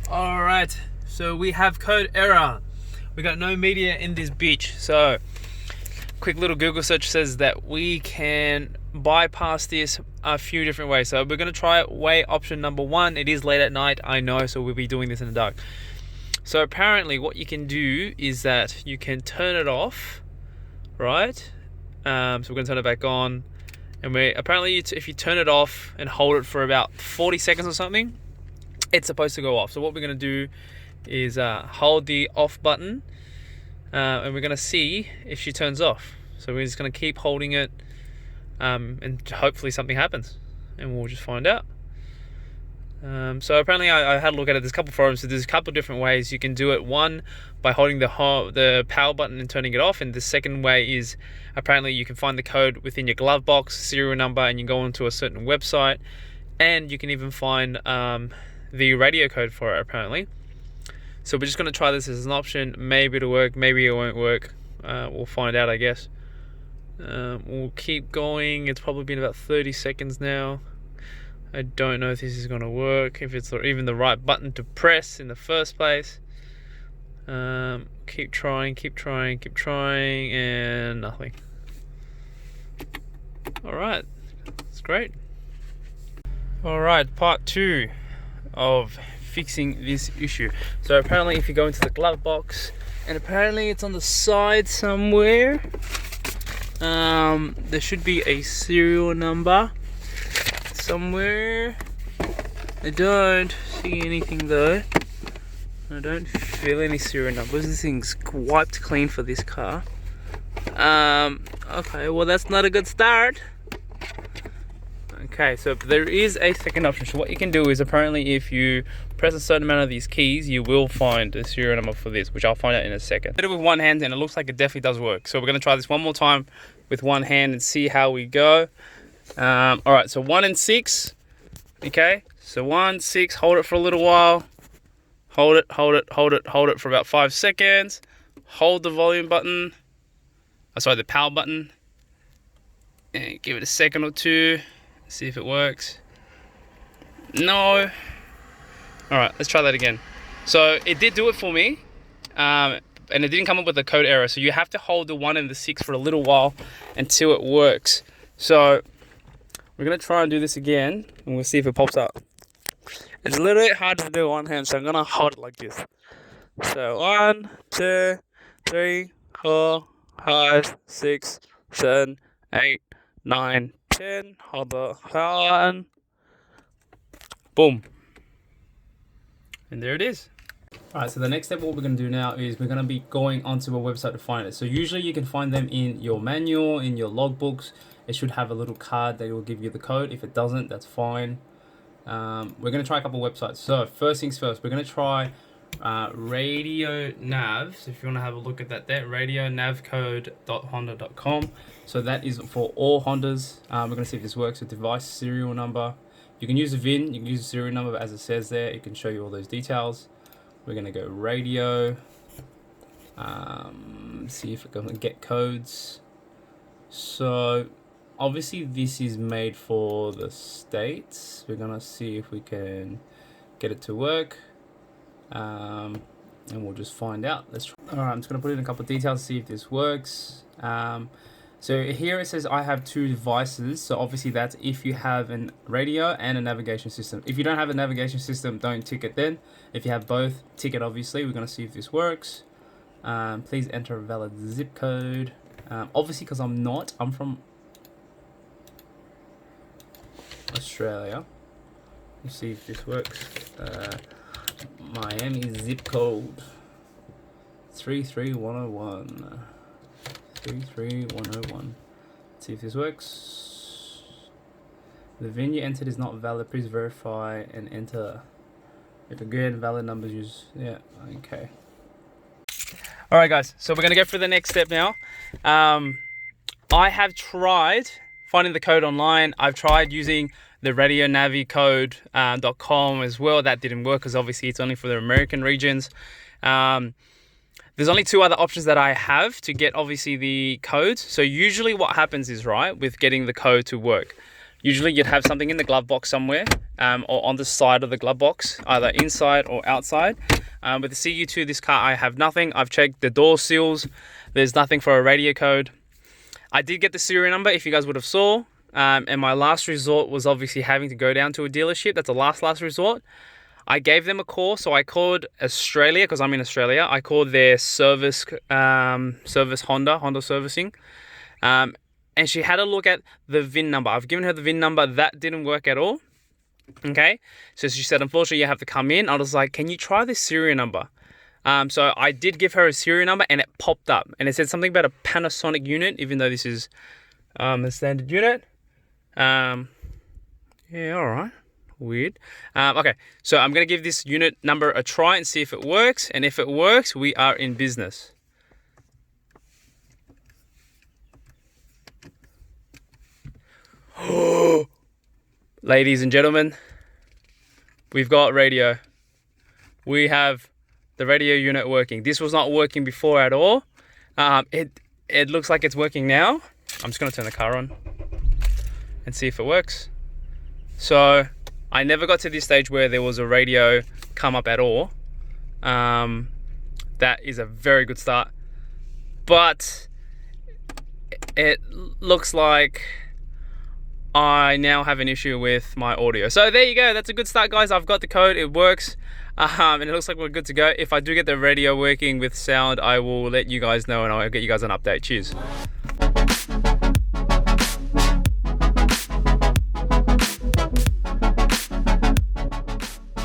All right, so we have code error. We got no media in this beach. So quick little Google search says that we can bypass this a few different ways. So we're going to try way option number one. It is late at night, I know, so we'll be doing this in the dark. So apparently what you can do is that you can turn it off, right? So we're going to turn it back on. And apparently if you turn it off and hold it for about 40 seconds or something, it's supposed to go off. So what we're going to do is hold the off button, and we're going to see if she turns off. So we're just going to keep holding it, and hopefully something happens, and we'll just find out. So apparently I had a look at it. There's a couple forums, so there's a couple different ways you can do it. One, by holding the power button and turning it off, and the second way is apparently you can find the code within your glove box, serial number, and you go onto a certain website, and you can even find the radio code for it apparently. So we're just going to try this as an option. Maybe it'll work, maybe it won't work. We'll find out, I guess. We'll keep going. It's probably been about 30 seconds now. I don't know if this is going to work, if it's even the right button to press in the first place. Keep trying, and nothing. Alright, that's great. Alright, part 2 of fixing this issue. So apparently if you go into the glove box, and apparently it's on the side somewhere, there should be a serial number somewhere. I don't see anything though. I don't feel any serial numbers. This thing's wiped clean for this car. Okay, well that's not a good start. Okay, so there is a second option. So what you can do is apparently if you press a certain amount of these keys, you will find a serial number for this, which I'll find out in a second. I did it with one hand and it looks like it definitely does work. So we're going to try this one more time with one hand and see how we go. Alright, so 1 and 6. Okay, so 1, 6, hold it for a little while. Hold it for about 5 seconds. Hold the volume button. The power button. And give it a second or two. See if it works. No. Alright, let's try that again. So it did do it for me. And it didn't come up with a code error. So you have to hold the 1 and the 6 for a little while until it works. So we're going to try and do this again. And we'll see if it pops up. It's a little bit hard to do one hand. So I'm going to hold it like this. So 1, 2, 3, 4, 5, 6, 7, 8, 9, 10. Hold the one. Boom. And there it is. Alright, so the next step, what we're going to do now is we're going to be going onto a website to find it. So usually you can find them in your manual, in your logbooks. It should have a little card that will give you the code. If it doesn't, that's fine. We're going to try a couple websites. So first things first, we're going to try Radio Nav. So if you want to have a look at that there, radionavcode.honda.com. So that is for all Hondas. We're going to see if this works with device serial number. You can use the VIN, you can use the serial number, but as it says there, it can show you all those details. We're going to go radio, see if we can get codes. So obviously this is made for the States. We're going to see if we can get it to work, and we'll just find out. Let's try. Alright, I'm just going to put in a couple of details to see if this works. So here it says I have 2 devices. So obviously that's if you have a radio and a navigation system. If you don't have a navigation system, don't tick it then. If you have both, tick it obviously. We're going to see if this works. Please enter a valid zip code. Obviously because I'm from Australia. Let's see if this works. Miami zip code 33101. 33101. Let's see if this works. The VIN you entered is not valid. Please verify and enter. If again, valid numbers used. Yeah, okay. Alright guys, so we're going to go through the next step now. I have tried finding the code online. I've tried using the radionavicode.com as well. That didn't work because obviously it's only for the American regions. There's only 2 other options that I have to get obviously the codes. So usually what happens is, right, with getting the code to work, Usually you'd have something in the glove box somewhere, or on the side of the glove box, either inside or outside. With the CU2, this car, I have nothing. I've checked the door seals. There's nothing for a radio code. I did get the serial number, if you guys would have saw. And my last resort was obviously having to go down to a dealership. That's the last resort. I gave them a call. So I called Australia, because I'm in Australia. I called their service Honda servicing. And she had a look at the VIN number. I've given her the VIN number. That didn't work at all. Okay. So she said, unfortunately, you have to come in. I was like, can you try this serial number? So I did give her a serial number, and it popped up. And it said something about a Panasonic unit, even though this is a standard unit. Yeah, all right. Weird. Okay, so I'm going to give this unit number a try and see if it works. And if it works, we are in business. Ladies and gentlemen, we've got radio. We have the radio unit working. This was not working before at all. It looks like it's working now. I'm just going to turn the car on and see if it works. So I never got to this stage where there was a radio come up at all. That is a very good start. But it looks like I now have an issue with my audio. So there you go. That's a good start, guys. I've got the code. It works. And it looks like we're good to go. If I do get the radio working with sound, I will let you guys know, and I'll get you guys an update. Cheers.